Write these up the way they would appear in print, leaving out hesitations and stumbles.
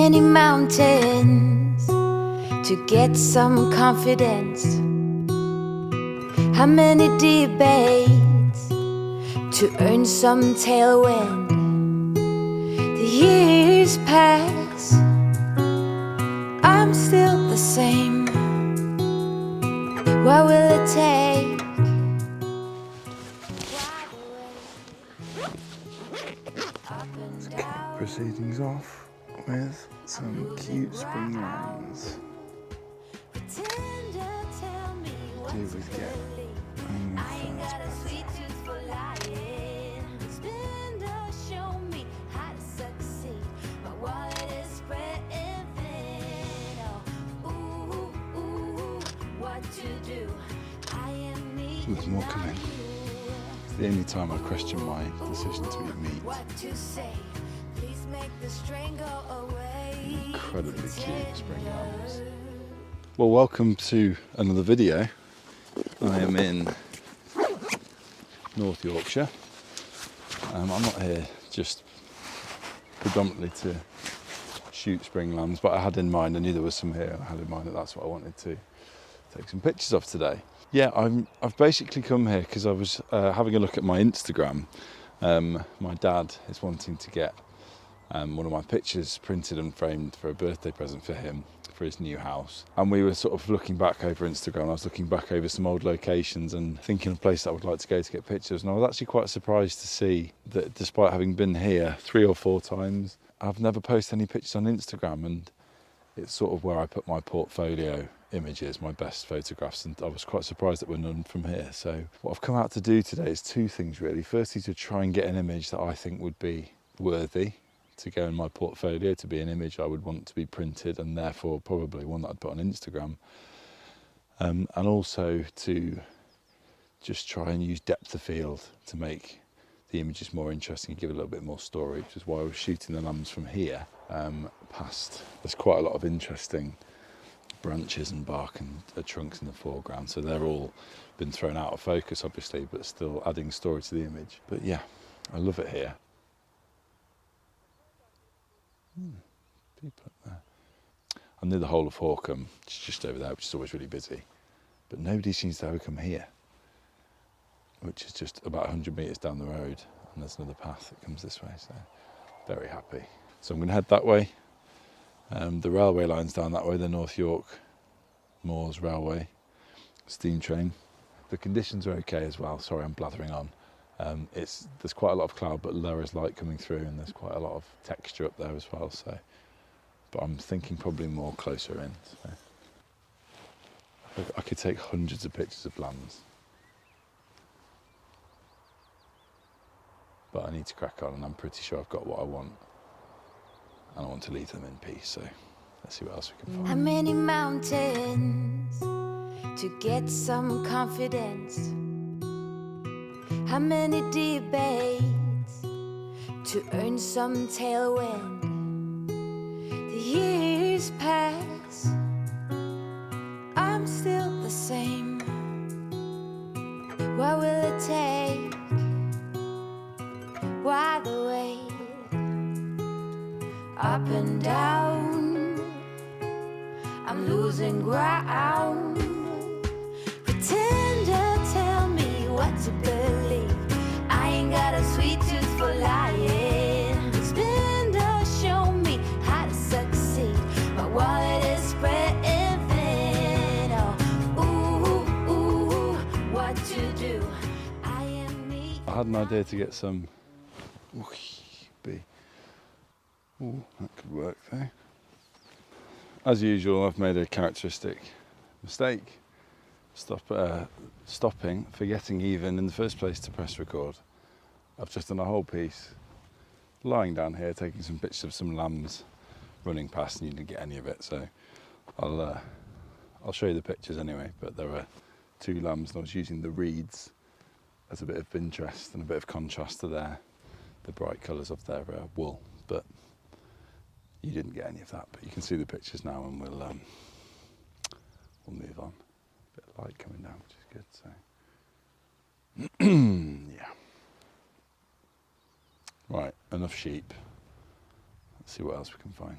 many mountains to get some confidence? How many debates to earn some tailwind? The years pass, I'm still the same. What will it take? Proceedings off with some cute spring lambs. Do with get on the first There's more coming. It's the only time I question my decision to eat meat. Incredibly cute spring lambs. Well, welcome to another video. I am in North Yorkshire. I'm not here just predominantly to shoot spring lambs, but I had in mind, I knew there was some here, I had in mind that that's what I wanted to take some pictures of today. Yeah, I've basically come here because I was having a look at my Instagram. My dad is wanting to get one of my pictures printed and framed for a birthday present for him for his new house. And we were sort of looking back over Instagram. I was looking back over some old locations and thinking of a place that I would like to go to get pictures. And I was actually quite surprised to see that despite having been here 3 or 4 times, I've never posted any pictures on Instagram. And it's sort of where I put my portfolio images, my best photographs, and I was quite surprised that there were none from here. So what I've come out to do today is 2 things really. Firstly, to try and get an image that I think would be worthy to go in my portfolio, to be an image I would want to be printed, and therefore probably one that I'd put on Instagram. And also to just try and use depth of field to make the images more interesting and give it a little bit more story, which is why I was shooting the lambs from here past. There's quite a lot of interesting branches and bark and trunks in the foreground, so they're all been thrown out of focus obviously, but still adding story to the image. But yeah, I love it here. People up there. I'm near the Hole of Hawkham, which is just over there, which is always really busy, but nobody seems to ever come here, which is just about 100 metres down the road, and there's another path that comes this way, so very happy. So I'm going to head that way. The railway line's down that way, the North York Moors Railway steam train. The conditions are okay as well. Sorry, I'm blathering on. There's quite a lot of cloud, but there is light coming through, and there's quite a lot of texture up there as well. So, but I'm thinking probably more closer in. So. I could take hundreds of pictures of lambs, but I need to crack on, and I'm pretty sure I've got what I want, and I want to leave them in peace. So let's see what else we can find. How many mountains to get some confidence? How many debates to earn some tailwind? The years pass, I'm still the same. What will it take? Why the wait? Up and down, I'm losing ground. Pretender, tell me what to believe. I ain't got a sweet tooth for lying. Spender, show me how to succeed. My wallet is spreading thin. Oh, ooh, what to do? I am me. I had an idea to get some. Ooh, that could work there. As usual, I've made a characteristic mistake. Stopping, forgetting even in the first place to press record. I've just done a whole piece lying down here, taking some pictures of some lambs running past, and you didn't get any of it. So I'll show you the pictures anyway. But there were 2 lambs, and I was using the reeds as a bit of interest and a bit of contrast to the bright colours of their wool. But you didn't get any of that. But you can see the pictures now, and we'll move on. A bit of light coming down, which is good. So yeah. Right, enough sheep. Let's see what else we can find.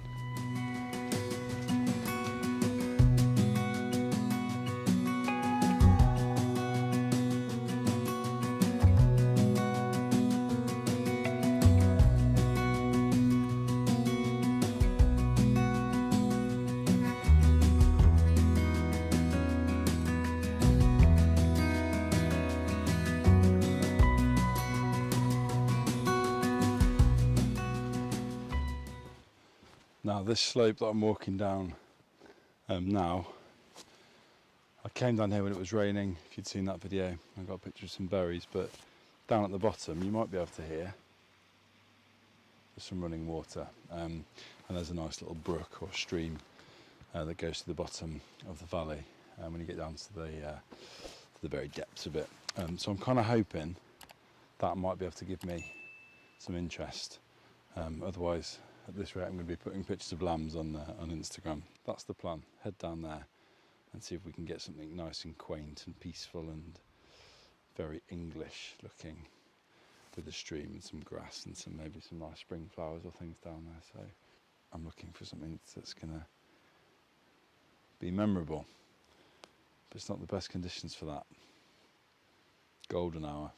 Now this slope that I'm walking down now, I came down here when it was raining. If you'd seen that video, I got a picture of some berries, but down at the bottom you might be able to hear there's some running water, and there's a nice little brook or stream that goes to the bottom of the valley when you get down to the very depths of it. So I'm kind of hoping that might be able to give me some interest. Otherwise, at this rate, I'm going to be putting pictures of lambs on Instagram. That's the plan. Head down there and see if we can get something nice and quaint and peaceful and very English looking, with a stream and some grass and maybe some nice spring flowers or things down there. So I'm looking for something that's going to be memorable, but it's not the best conditions for that. Golden hour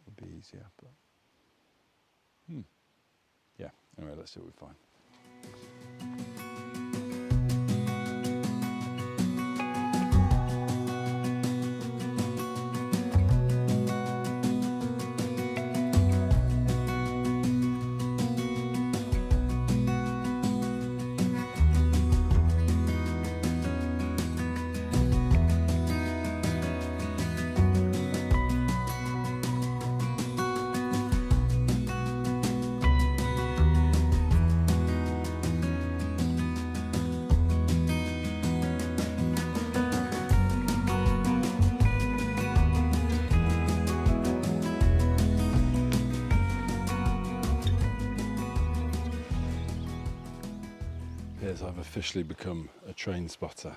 would be easier, but yeah, anyway, let's see what we find. I've officially become a train spotter.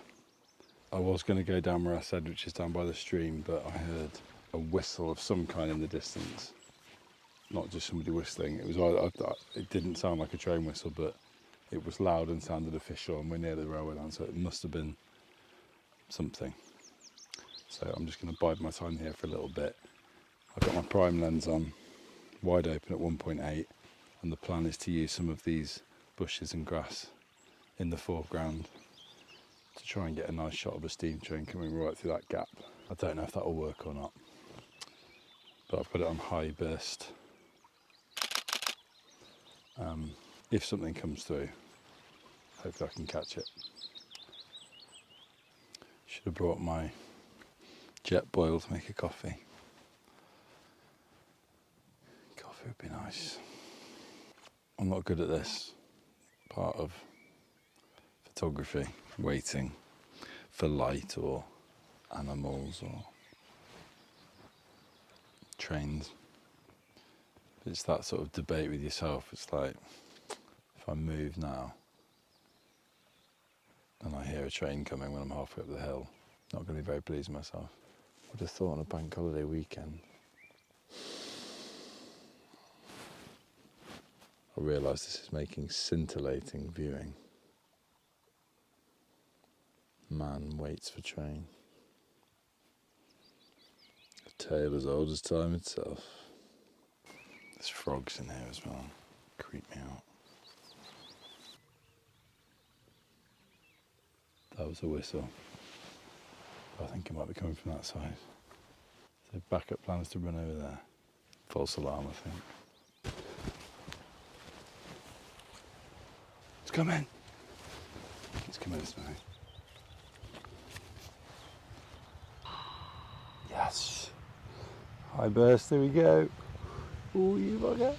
I was going to go down where I said, which is down by the stream, but I heard a whistle of some kind in the distance. Not just somebody whistling. It didn't sound like a train whistle, but it was loud and sounded official, and we're near the railway line, so it must have been something. So I'm just going to bide my time here for a little bit. I've got my prime lens on, wide open at 1.8, and the plan is to use some of these bushes and grass in the foreground to try and get a nice shot of a steam train coming right through that gap. I don't know if that will work or not, but I've got it on high burst. If something comes through, hopefully I can catch it. Should have brought my jet boil to make a coffee. Coffee would be nice. I'm not good at this part of photography, waiting for light or animals or trains. It's that sort of debate with yourself. It's like, if I move now and I hear a train coming when I'm halfway up the hill, not going to be very pleased with myself. Would have thought on a bank holiday weekend. I realise this is making scintillating viewing. Man waits for train. A tale as old as time itself. There's frogs in here as well. Creep me out. That was a whistle. I think it might be coming from that side. So backup plans to run over there. False alarm, I think. It's coming. It's coming this way. Yes. High burst, there we go. Ooh, you bugger.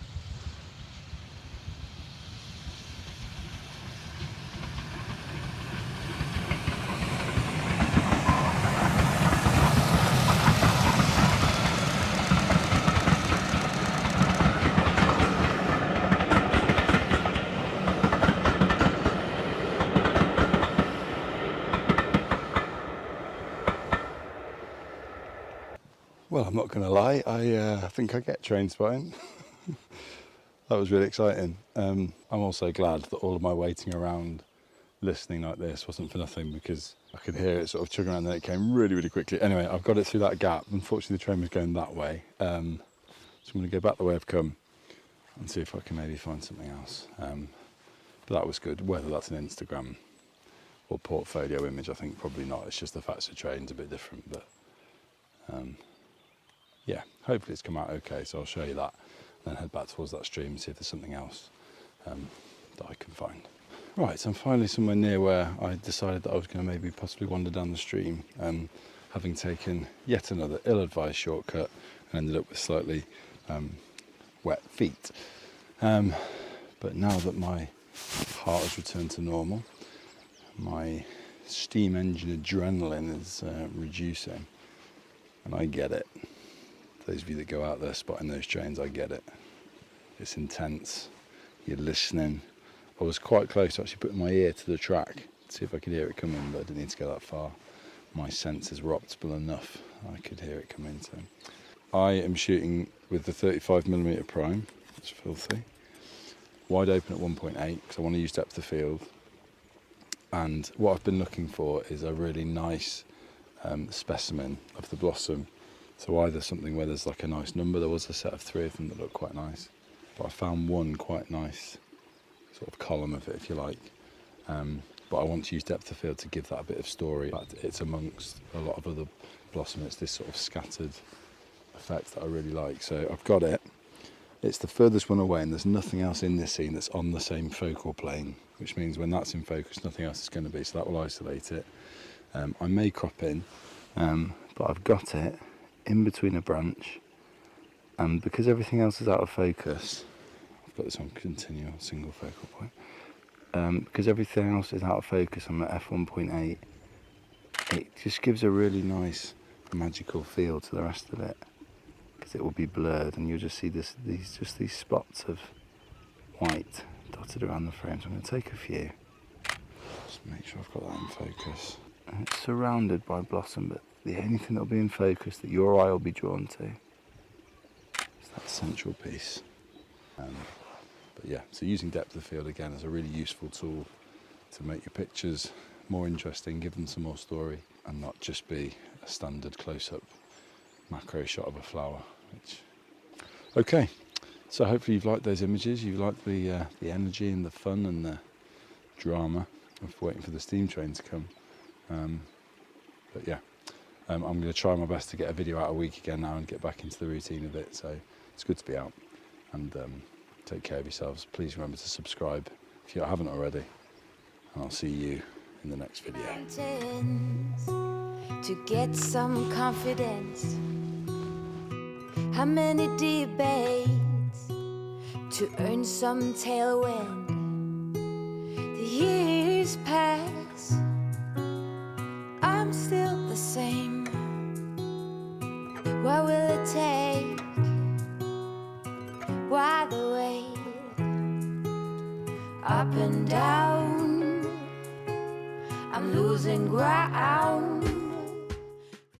Well, I'm not going to lie, I think I get train spotting. That was really exciting. I'm also glad that all of my waiting around listening like this wasn't for nothing, because I could hear it sort of chugging around and then it came really, really quickly. Anyway, I've got it through that gap. Unfortunately, the train was going that way. So I'm going to go back the way I've come and see if I can maybe find something else. But that was good. Whether that's an Instagram or portfolio image, I think probably not. It's just the fact the train's a bit different, but yeah, hopefully it's come out okay, so I'll show you that, and then head back towards that stream and see if there's something else that I can find. Right, so I'm finally somewhere near where I decided that I was going to maybe possibly wander down the stream, having taken yet another ill-advised shortcut and ended up with slightly wet feet. But now that my heart has returned to normal, my steam engine adrenaline is reducing, and I get it. Those of you that go out there spotting those trains, I get it. It's intense. You're listening. I was quite close to actually putting my ear to the track to see if I could hear it coming, but I didn't need to go that far. My senses were optimal enough. I could hear it coming. So I am shooting with the 35mm prime. It's filthy. Wide open at 1.8 because I want to use depth of field. And what I've been looking for is a really nice specimen of the blossom. So either something where there's like a nice number. There was a set of 3 of them that looked quite nice, but I found one quite nice sort of column of it, if you like. But I want to use depth of field to give that a bit of story. But it's amongst a lot of other blossom. It's this sort of scattered effect that I really like. So I've got it. It's the furthest one away, and there's nothing else in this scene that's on the same focal plane, which means when that's in focus, nothing else is going to be. So that will isolate it. I may crop in, but I've got it in between a branch, and because everything else is out of focus, I've got this on continual single focal point. Because everything else is out of focus, I'm at f1.8. It just gives a really nice magical feel to the rest of it, because it will be blurred and you'll just see these spots of white dotted around the frame. So I'm going to take a few, just make sure I've got that in focus. And it's surrounded by blossom, but the only thing that will be in focus that your eye will be drawn to is that central piece. But yeah, so using depth of field again is a really useful tool to make your pictures more interesting, give them some more story, and not just be a standard close-up macro shot of a flower. Okay, so hopefully you've liked those images, you've liked the energy and the fun and the drama of waiting for the steam train to come. But yeah, I'm going to try my best to get a video out a week again now and get back into the routine of it. So it's good to be out, and take care of yourselves. Please remember to subscribe if you haven't already, and I'll see you in the next video. To get some confidence, how many debates to earn some tailwind? The years pass, I'm still the same. What will it take? Why the wait? Up and down, I'm losing ground.